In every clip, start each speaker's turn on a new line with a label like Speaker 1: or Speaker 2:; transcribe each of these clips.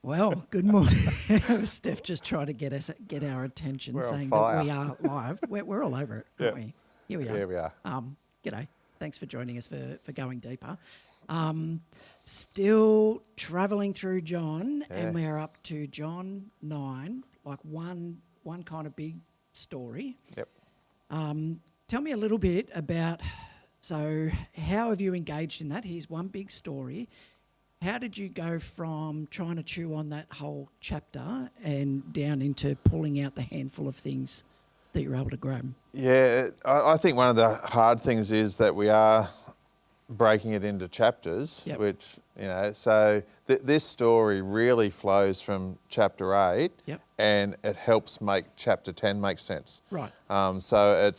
Speaker 1: Well, good morning. Steph just trying to get our attention,
Speaker 2: We're on
Speaker 1: saying
Speaker 2: fire.
Speaker 1: that we are live. We're all over it, aren't
Speaker 2: Yeah.
Speaker 1: we? Here we are.
Speaker 2: Here we are.
Speaker 1: G'day. Thanks for joining us for Going Deeper. Still travelling through John,
Speaker 2: Yeah.
Speaker 1: and we're up to John 9, like one kind of big story.
Speaker 2: Yep.
Speaker 1: Tell me a little bit about, so how have you engaged in that? Here's one big story. How did you go from trying to chew on that whole chapter and down into pulling out the handful of things that you're able to grab?
Speaker 2: Yeah, I think one of the hard things is that we are breaking it into chapters,
Speaker 1: Yep.
Speaker 2: which, so this story really flows from chapter 8,
Speaker 1: Yep.
Speaker 2: and it helps make chapter 10 make sense.
Speaker 1: Right.
Speaker 2: So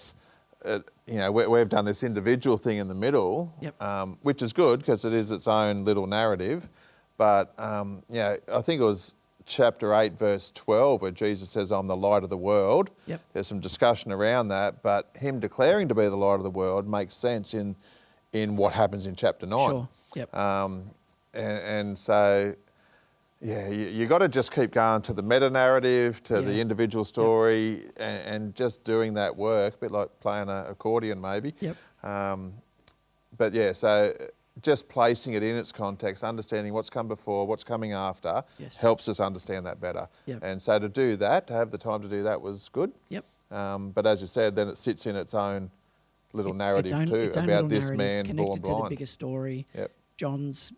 Speaker 2: we've done this individual thing in the middle,
Speaker 1: Yep.
Speaker 2: which is good because it is its own little narrative. But, I think it was chapter 8, verse 12, where Jesus says, I'm the light of the world.
Speaker 1: Yep.
Speaker 2: There's some discussion around that, but him declaring to be the light of the world makes sense in what happens in chapter 9.
Speaker 1: Sure. Yep.
Speaker 2: And so, you got to just keep going to the meta-narrative, to the individual story, and just doing that work, a bit like playing an accordion maybe.
Speaker 1: Yep.
Speaker 2: So just placing it in its context, understanding what's come before, what's coming after,
Speaker 1: Yes.
Speaker 2: helps us understand that better.
Speaker 1: Yep.
Speaker 2: And so to do that, to have the time to do that was good.
Speaker 1: Yep.
Speaker 2: But as you said, then it sits in its own little narrative
Speaker 1: Its own
Speaker 2: about
Speaker 1: little
Speaker 2: this
Speaker 1: narrative
Speaker 2: man born
Speaker 1: connected to the
Speaker 2: blind.
Speaker 1: bigger story.
Speaker 2: Yep.
Speaker 1: John's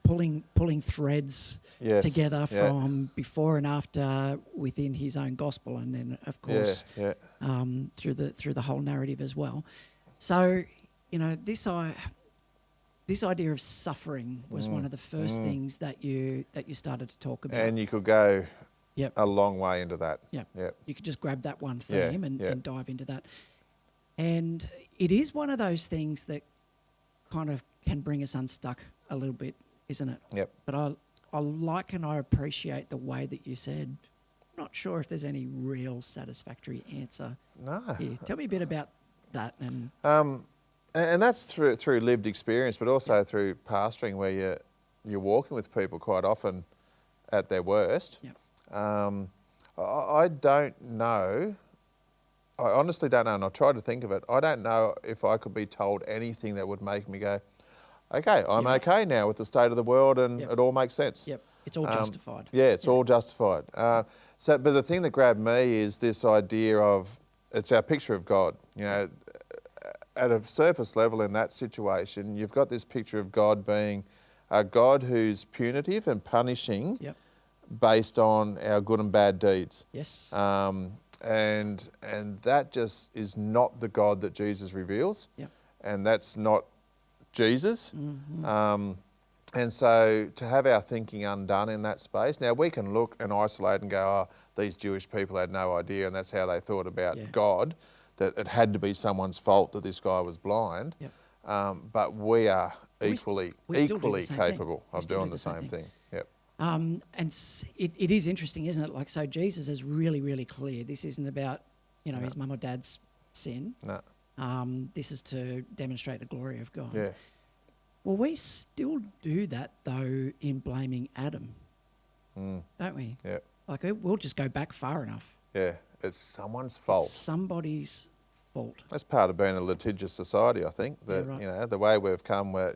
Speaker 1: pulling threads
Speaker 2: Yes,
Speaker 1: together
Speaker 2: yeah.
Speaker 1: from before and after within his own gospel, and then of course through the whole narrative as well. So this idea of suffering was one of the first things that you started to talk about.
Speaker 2: And you could go
Speaker 1: Yep.
Speaker 2: a long way into that.
Speaker 1: Yep.
Speaker 2: Yep.
Speaker 1: You could just grab that one
Speaker 2: Yeah,
Speaker 1: theme and
Speaker 2: yeah.
Speaker 1: dive into that. And it is one of those things that kind of can bring us unstuck a little bit, isn't it?
Speaker 2: Yep.
Speaker 1: But I like and I appreciate the way that you said, not sure if there's any real satisfactory answer
Speaker 2: No.
Speaker 1: here. Tell me a bit about that. And
Speaker 2: And that's through lived experience, but also through pastoring, where you're walking with people quite often at their worst.
Speaker 1: Yep.
Speaker 2: I don't know. I honestly don't know, and I tried to think of it. I don't know if I could be told anything that would make me go, okay, I'm
Speaker 1: Yep.
Speaker 2: okay now with the state of the world, and
Speaker 1: Yep.
Speaker 2: it all makes sense.
Speaker 1: Yep, it's all justified.
Speaker 2: Yeah, it's all justified. But the thing that grabbed me is this idea of, it's our picture of God. At a surface level in that situation, you've got this picture of God being a God who's punitive and punishing
Speaker 1: Yep.
Speaker 2: based on our good and bad deeds.
Speaker 1: Yes.
Speaker 2: And that just is not the God that Jesus reveals.
Speaker 1: Yep.
Speaker 2: And that's not Jesus.
Speaker 1: Mm-hmm.
Speaker 2: And so to have our thinking undone in that space, now we can look and isolate and go, oh, these Jewish people had no idea, and that's how they thought about God, that it had to be someone's fault that this guy was blind.
Speaker 1: Yep.
Speaker 2: But we are
Speaker 1: We
Speaker 2: equally
Speaker 1: still do the same thing.
Speaker 2: capable
Speaker 1: We
Speaker 2: of
Speaker 1: still do
Speaker 2: doing
Speaker 1: the
Speaker 2: the
Speaker 1: same
Speaker 2: same
Speaker 1: thing.
Speaker 2: thing. Yep.
Speaker 1: It is interesting, isn't it? Like, so Jesus is really, really clear. This isn't about, his mum or dad's sin.
Speaker 2: No.
Speaker 1: This is to demonstrate the glory of God.
Speaker 2: Yeah.
Speaker 1: Well, we still do that, though, in blaming Adam, don't we?
Speaker 2: Yeah.
Speaker 1: Like, we'll just go back far enough.
Speaker 2: Yeah. It's someone's fault.
Speaker 1: It's somebody's fault.
Speaker 2: That's part of being a litigious society, I think. That
Speaker 1: right.
Speaker 2: the way we've come, where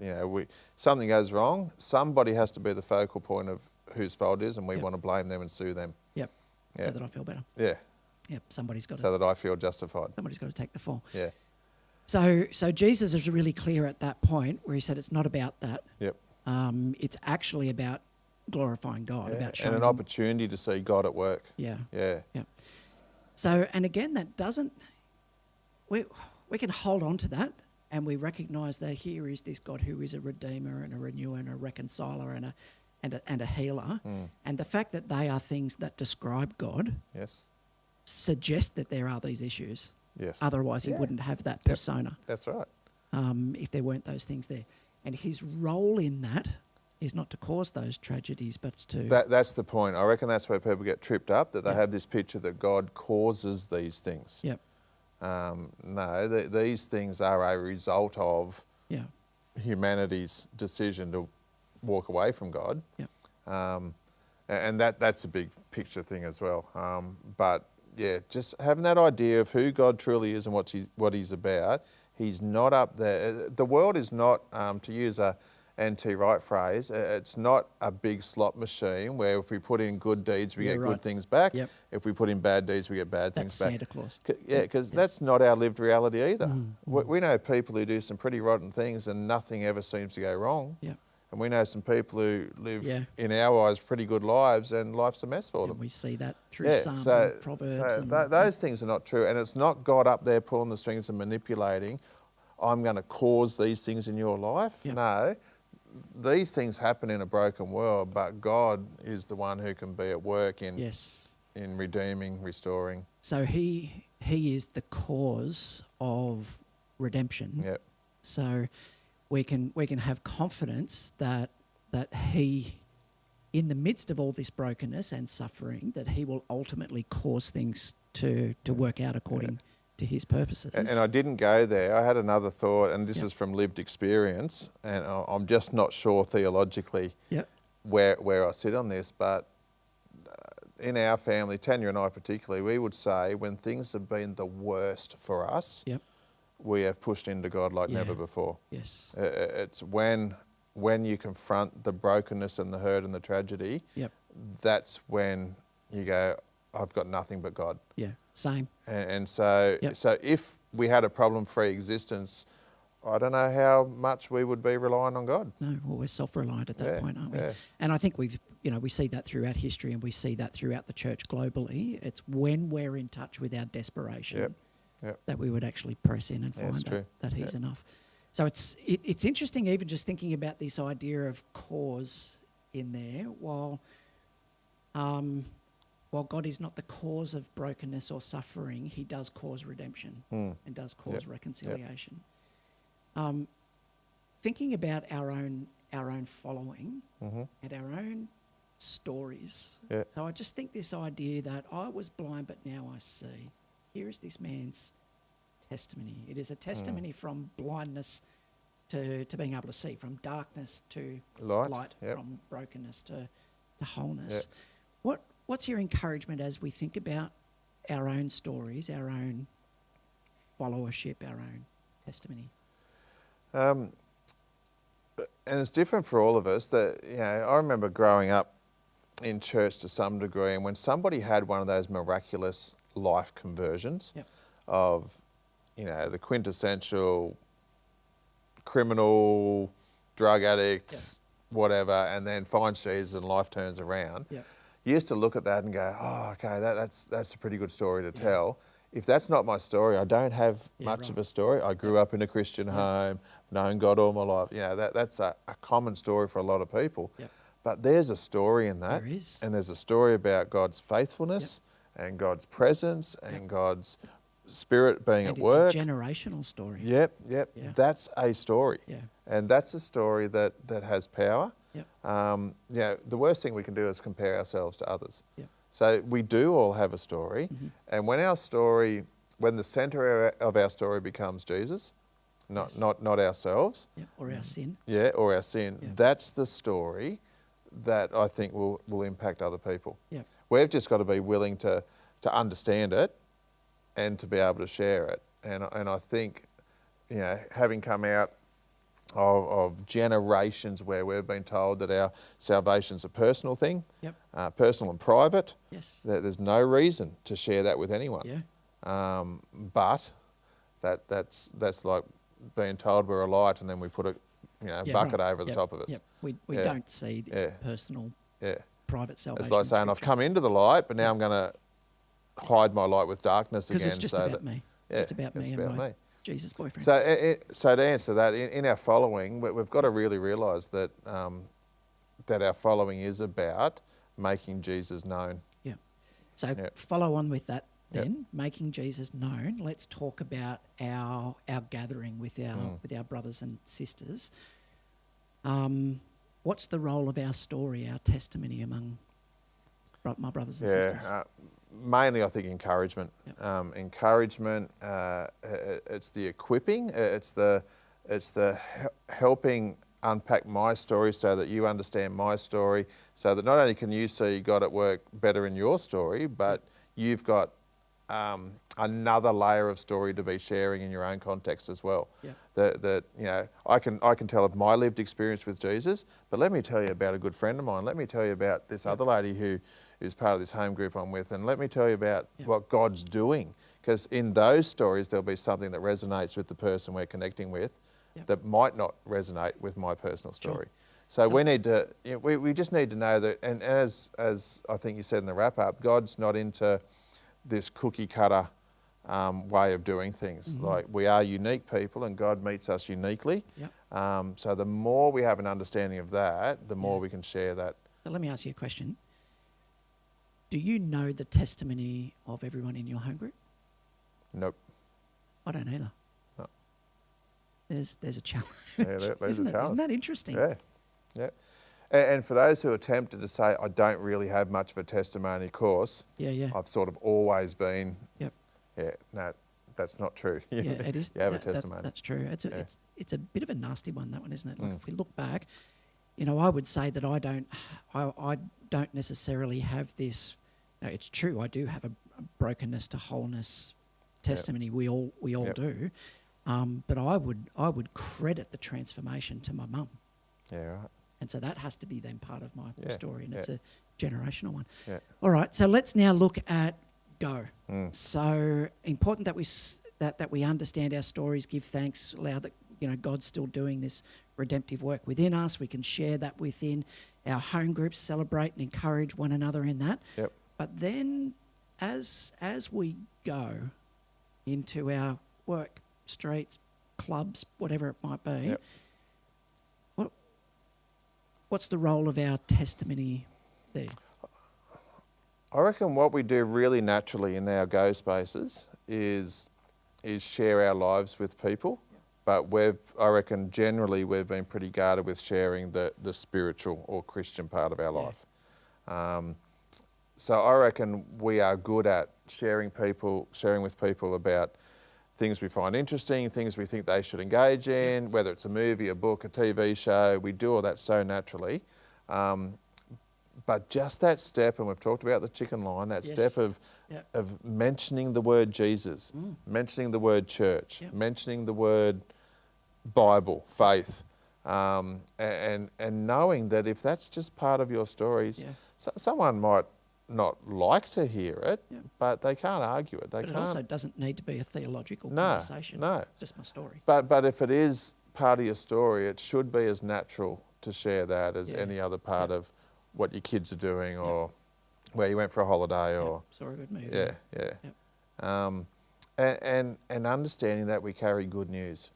Speaker 2: something goes wrong, somebody has to be the focal point of whose fault it is, and we want to blame them and sue them.
Speaker 1: Yep.
Speaker 2: Yeah.
Speaker 1: So that I feel better.
Speaker 2: Yeah.
Speaker 1: Yep. Somebody's got
Speaker 2: So that I feel justified.
Speaker 1: somebody's got to take the fall.
Speaker 2: Yeah.
Speaker 1: So Jesus is really clear at that point where he said it's not about that.
Speaker 2: Yep.
Speaker 1: It's actually about glorifying God,
Speaker 2: Yeah.
Speaker 1: about showing
Speaker 2: And an
Speaker 1: him.
Speaker 2: opportunity to see God at work.
Speaker 1: Yeah.
Speaker 2: Yeah.
Speaker 1: Yeah. So, and again, that doesn't, we can hold on to that, and we recognise that here is this God who is a redeemer and a renewer and a reconciler and a healer. And the fact that they are things that describe God
Speaker 2: Yes.
Speaker 1: suggest that there are these issues.
Speaker 2: Yes.
Speaker 1: Otherwise, he wouldn't have that persona
Speaker 2: That's right.
Speaker 1: if there weren't those things there. And his role in that is not to cause those tragedies, but it's to...
Speaker 2: That's the point. I reckon that's where people get tripped up, that they have this picture that God causes these things.
Speaker 1: Yep.
Speaker 2: No, these things are a result of
Speaker 1: Yeah.
Speaker 2: humanity's decision to walk away from God.
Speaker 1: Yeah.
Speaker 2: And that's a big picture thing as well. But yeah, just having that idea of who God truly is and what he's about. He's not up there. The world is not, to use a N.T. Wright phrase, it's not a big slot machine where if we put in good deeds, we
Speaker 1: Yeah,
Speaker 2: get
Speaker 1: right.
Speaker 2: good things back.
Speaker 1: Yep.
Speaker 2: If we put in bad deeds, we get bad
Speaker 1: That's
Speaker 2: things back.
Speaker 1: Santa Claus.
Speaker 2: Yeah, because that's not our lived reality either.
Speaker 1: Mm.
Speaker 2: We know people who do some pretty rotten things and nothing ever seems to go wrong.
Speaker 1: Yeah.
Speaker 2: And we know some people who live,
Speaker 1: Yeah.
Speaker 2: in our eyes, pretty good lives and life's a mess for them.
Speaker 1: And we see that through
Speaker 2: Yeah,
Speaker 1: Psalms
Speaker 2: so,
Speaker 1: and Proverbs.
Speaker 2: so
Speaker 1: and
Speaker 2: those things are not true. And it's not God up there pulling the strings and manipulating, I'm going to cause these things in your life.
Speaker 1: Yep.
Speaker 2: No, these things happen in a broken world, but God is the one who can be at work in
Speaker 1: Yes.
Speaker 2: in redeeming, restoring.
Speaker 1: So he is the cause of redemption.
Speaker 2: Yep.
Speaker 1: So we can have confidence that he, in the midst of all this brokenness and suffering, that he will ultimately cause things to work out according to his purposes.
Speaker 2: And I didn't go there. I had another thought, and this
Speaker 1: Yep.
Speaker 2: is from lived experience, and I'm just not sure theologically
Speaker 1: Yep.
Speaker 2: where I sit on this, but in our family, Tanya and I particularly, we would say when things have been the worst for us,
Speaker 1: Yep.
Speaker 2: we have pushed into God like
Speaker 1: Yeah.
Speaker 2: never before.
Speaker 1: Yes.
Speaker 2: It's when you confront the brokenness and the hurt and the tragedy,
Speaker 1: Yep.
Speaker 2: that's when you go, I've got nothing but God.
Speaker 1: Yeah. Same.
Speaker 2: And so,
Speaker 1: Yep.
Speaker 2: so if we had a problem-free existence, I don't know how much we would be relying on God.
Speaker 1: No, well, we're self-reliant at that
Speaker 2: Yeah,
Speaker 1: point, aren't we?
Speaker 2: yeah.
Speaker 1: And I think we see that throughout history, and we see that throughout the church globally. It's when we're in touch with our desperation
Speaker 2: Yep, yep.
Speaker 1: that we would actually press in and
Speaker 2: Yeah, it's
Speaker 1: find
Speaker 2: true.
Speaker 1: that He's
Speaker 2: Yeah.
Speaker 1: enough. So it's interesting, even just thinking about this idea of cause in there, while God is not the cause of brokenness or suffering, He does cause redemption and does cause reconciliation. Thinking about our own following and our own stories.
Speaker 2: Yeah.
Speaker 1: So I just think this idea that I was blind but now I see. Here is this man's testimony. It is a testimony from blindness to being able to see, from darkness to light,
Speaker 2: Yep.
Speaker 1: from brokenness to wholeness. What's your encouragement as we think about our own stories, our own followership, our own testimony?
Speaker 2: And it's different for all of us. That I remember growing up in church to some degree, and when somebody had one of those miraculous life conversions
Speaker 1: Yep.
Speaker 2: of, the quintessential criminal, drug addict,
Speaker 1: Yep.
Speaker 2: whatever, and then finds Jesus and life turns around.
Speaker 1: Yep.
Speaker 2: You used to look at that and go, oh, okay, that's a pretty good story to tell. If that's not my story, I don't have much of a story. I grew up in a Christian home, known God all my life. That's a common story for a lot of people.
Speaker 1: Yep.
Speaker 2: But there's a story in that.
Speaker 1: There is.
Speaker 2: And there's a story about God's faithfulness and God's presence and God's Spirit being
Speaker 1: And
Speaker 2: at work.
Speaker 1: it's a generational story.
Speaker 2: Yep.
Speaker 1: Yeah.
Speaker 2: That's a story.
Speaker 1: Yeah.
Speaker 2: And that's a story that has power.
Speaker 1: Yep.
Speaker 2: The worst thing we can do is compare ourselves to others.
Speaker 1: Yep.
Speaker 2: So we do all have a story. And when the centre of our story becomes Jesus, not ourselves,
Speaker 1: Yep. Or our sin.
Speaker 2: or our sin,
Speaker 1: Yeah.
Speaker 2: that's the story that I think will impact other people.
Speaker 1: Yep.
Speaker 2: We've just got to be willing to understand it and to be able to share it. And I think, having come out of generations where we've been told that our salvation's a personal thing,
Speaker 1: Yep.
Speaker 2: personal and private,
Speaker 1: Yes.
Speaker 2: that there's no reason to share that with anyone.
Speaker 1: Yeah.
Speaker 2: But that's like being told we're a light and then we put a
Speaker 1: Yeah,
Speaker 2: bucket
Speaker 1: right.
Speaker 2: over the
Speaker 1: Yep.
Speaker 2: top of us.
Speaker 1: Yep. We
Speaker 2: Yeah.
Speaker 1: don't see this
Speaker 2: Yeah.
Speaker 1: personal,
Speaker 2: Yeah.
Speaker 1: private salvation.
Speaker 2: It's like saying I've come into the light, but now I'm going to hide my light with darkness again.
Speaker 1: Because it's just
Speaker 2: so
Speaker 1: about
Speaker 2: that,
Speaker 1: me.
Speaker 2: Yeah,
Speaker 1: Just about
Speaker 2: it's
Speaker 1: me
Speaker 2: about
Speaker 1: and my
Speaker 2: me.
Speaker 1: Jesus boyfriend.
Speaker 2: So to answer that, in our following, we've got to really realise that that our following is about making Jesus known.
Speaker 1: Yeah. So
Speaker 2: Yep.
Speaker 1: follow on with that
Speaker 2: Yep.
Speaker 1: then, making Jesus known. Let's talk about our gathering with our brothers and sisters. What's the role of our story, our testimony among my brothers and sisters?
Speaker 2: mainly, I think, encouragement.
Speaker 1: Yep.
Speaker 2: Encouragement. It's the equipping. It's the helping unpack my story so that you understand my story, so that not only can you see God at work better in your story, but you've got another layer of story to be sharing in your own context as well.
Speaker 1: Yep.
Speaker 2: That you know, I can tell of my lived experience with Jesus, but let me tell you about a good friend of mine. Let me tell you about this other lady who is part of this home group I'm with, and let me tell you about what God's doing. Because in those stories, there'll be something that resonates with the person we're connecting with that might not resonate with my personal story. So we need to, we just need to know that, and as I think you said in the wrap up, God's not into this cookie cutter way of doing things. Like, we are unique people and God meets us uniquely.
Speaker 1: Yep.
Speaker 2: So the more we have an understanding of that, the more we can share that.
Speaker 1: So let me ask you a question. Do you know the testimony of everyone in your home group?
Speaker 2: Nope.
Speaker 1: I don't either.
Speaker 2: No.
Speaker 1: There's a challenge.
Speaker 2: Yeah, there's a
Speaker 1: Isn't
Speaker 2: challenge.
Speaker 1: that interesting?
Speaker 2: Yeah, yeah. And for those who are tempted to say, I don't really have much of a testimony, of course,
Speaker 1: Yeah.
Speaker 2: I've sort of always been,
Speaker 1: Yep.
Speaker 2: no, that's not true.
Speaker 1: Yeah, it is.
Speaker 2: You have a testimony.
Speaker 1: That's true. It's a bit of a nasty one, that one, isn't it? Like, if we look back, I would say that I don't necessarily have this. No, it's true. I do have a brokenness to wholeness testimony. We all do. But I would credit the transformation to my mum.
Speaker 2: Yeah, right.
Speaker 1: And so that has to be then part of my
Speaker 2: Yeah,
Speaker 1: story, and it's a generational one.
Speaker 2: Yeah.
Speaker 1: All right, so let's now look at go. So important that we understand our stories, give thanks, allow that God's still doing this redemptive work within us. We can share that within our home groups, celebrate and encourage one another in that.
Speaker 2: Yep.
Speaker 1: But then, as we go into our work, streets, clubs, whatever it might be.
Speaker 2: Yep.
Speaker 1: What's the role of our testimony there?
Speaker 2: I reckon what we do really naturally in our go spaces is share our lives with people, but I reckon generally we've been pretty guarded with sharing the spiritual or Christian part of our life. So I reckon we are good at sharing with people about things we find interesting, things we think they should engage in, whether it's a movie, a book, a TV show. We do all that so naturally. But just that step, and we've talked about the chicken line, that step of mentioning the word Jesus, mentioning the word church, mentioning the word Bible, faith, and knowing that if that's just part of your stories, someone might not like to hear it, but they can't argue it.
Speaker 1: But it also doesn't need to be a theological
Speaker 2: No,
Speaker 1: conversation.
Speaker 2: no.
Speaker 1: It's just my story.
Speaker 2: But if it is part of your story, it should be as natural to share that as any other part of what your kids are doing or where you went for a holiday or
Speaker 1: saw a good movie.
Speaker 2: And understanding that we carry good news.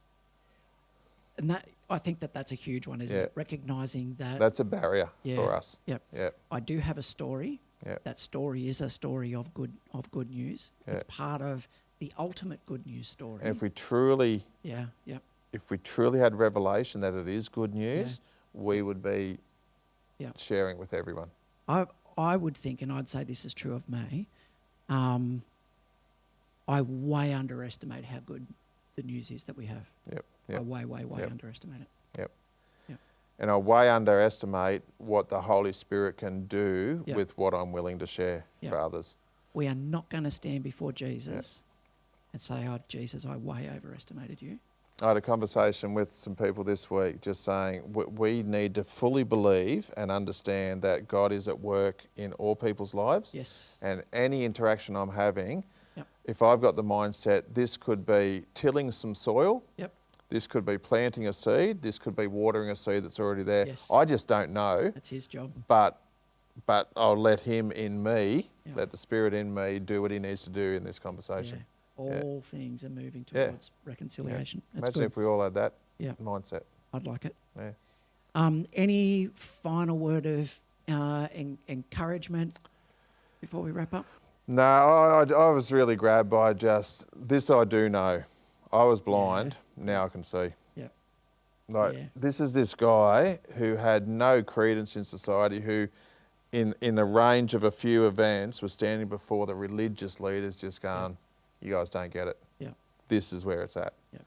Speaker 1: And that, I think that's a huge one, isn't it? Recognising that
Speaker 2: that's a barrier for us.
Speaker 1: I do have a story. That story is a story of good news. It's part of the ultimate good news story.
Speaker 2: And if we truly if we truly had revelation that it is good news, we would be sharing with everyone.
Speaker 1: I would think, and I'd say this is true of me, I way underestimate how good the news is that we have. I way underestimate it. And
Speaker 2: I way underestimate what the Holy Spirit can do with what I'm willing to share for others.
Speaker 1: We are not going to stand before Jesus and say, oh, Jesus, I way overestimated you.
Speaker 2: I had a conversation with some people this week just saying we need to fully believe and understand that God is at work in all people's lives.
Speaker 1: Yes.
Speaker 2: And any interaction I'm having, if I've got the mindset, this could be tilling some soil. This could be planting a seed. This could be watering a seed that's already there. I just don't know.
Speaker 1: That's his job.
Speaker 2: But I'll let him in me, let the Spirit in me do what he needs to do in this conversation.
Speaker 1: All things are moving towards reconciliation. That's
Speaker 2: Imagine
Speaker 1: good.
Speaker 2: if we all had that mindset.
Speaker 1: I'd like it. Any final word of encouragement before we wrap up?
Speaker 2: No, I was really grabbed by just this. I do know. I was blind. Now I can see. This is this guy who had no credence in society, who in the range of a few events, was standing before the religious leaders just going, you guys don't get it.
Speaker 1: Yeah.
Speaker 2: This is where it's at.
Speaker 1: Yeah.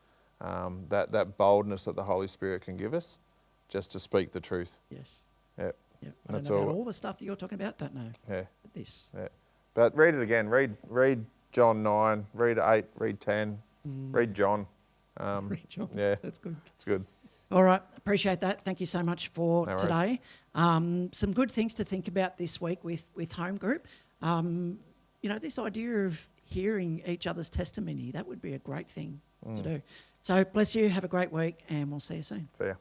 Speaker 2: That boldness that the Holy Spirit can give us just to speak the truth.
Speaker 1: Yes.
Speaker 2: Yeah.
Speaker 1: Yeah. I
Speaker 2: That's
Speaker 1: don't know
Speaker 2: all.
Speaker 1: about all the stuff that you're talking about. Don't know.
Speaker 2: Yeah.
Speaker 1: But this.
Speaker 2: Yeah. But read it again. Read John 9, read 8, read 10, read John.
Speaker 1: Read John.
Speaker 2: Yeah.
Speaker 1: That's good.
Speaker 2: It's good.
Speaker 1: All right, appreciate that. Thank you so much for
Speaker 2: No worries.
Speaker 1: today. Some good things to think about this week with Home Group. This idea of hearing each other's testimony, that would be a great thing to do. So bless you, have a great week, and we'll see you soon.
Speaker 2: See ya.